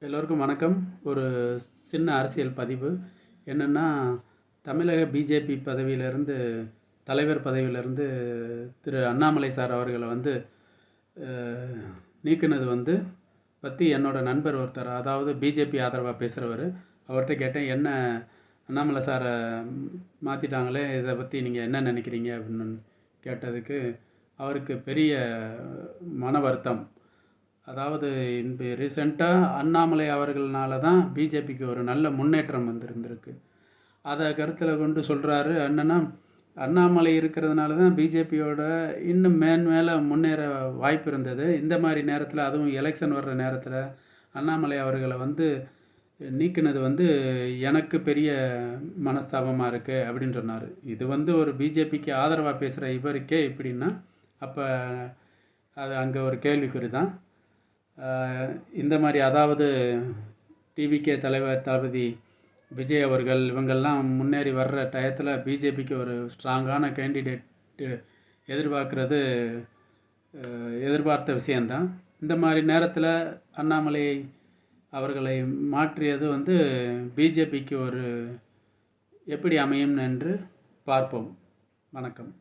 எல்லோருக்கும் வணக்கம். ஒரு சின்ன அரசியல் பதிவு என்னென்னா, தமிழக பிஜேபி பதவியிலேருந்து தலைவர் பதவியிலேருந்து திரு அண்ணாமலை சார் அவர்களை நீக்கினது பற்றி என்னோட நண்பர் ஒருத்தர், அதாவது பிஜேபி ஆதரவாக பேசுகிறவர், அவர்கிட்ட கேட்டேன். என்ன அண்ணாமலை சாரை மாற்றிட்டாங்களே, இதை பற்றி நீங்கள் என்ன நினைக்கிறீங்க அப்படின்னு கேட்டதுக்கு அவருக்கு பெரிய மன வருத்தம். அதாவது இந்த ரீசெண்டாக அண்ணாமலை அவர்களால தான் பிஜேபிக்கு ஒரு நல்ல முன்னேற்றம் வந்திருந்திருக்கு. அதை கருத்தில் கொண்டு சொல்கிறாரு. என்னென்னா, அண்ணாமலை இருக்கிறதுனால தான் பிஜேபியோட இன்னும் மேலே முன்னேற வாய்ப்பு இருந்தது. இந்த மாதிரி நேரத்தில், அதுவும் எலெக்ஷன் வர்ற நேரத்தில் அண்ணாமலை அவர்களை நீக்கினது எனக்கு பெரிய மனஸ்தாபமாக இருக்குது அப்படின்னு சொன்னார். இது ஒரு பிஜேபிக்கு ஆதரவாக பேசுகிற இவருக்கே இப்படின்னா, அப்போ அது அங்கே ஒரு கேள்விக்குறி தான். இந்த மாதிரி, அதாவது டிவிகே தலைவர் தளபதி விஜய் அவர்கள் இவங்கெல்லாம் முன்னேறி வர்ற டயத்தில் பிஜேபிக்கு ஒரு ஸ்ட்ராங்கான கேண்டிடேட்டு எதிர்பார்த்த விஷயந்தான். இந்த மாதிரி நேரத்தில் அண்ணாமலை அவர்களை மாற்றியது பிஜேபிக்கு எப்படி அமையும் என்று பார்ப்போம். வணக்கம்.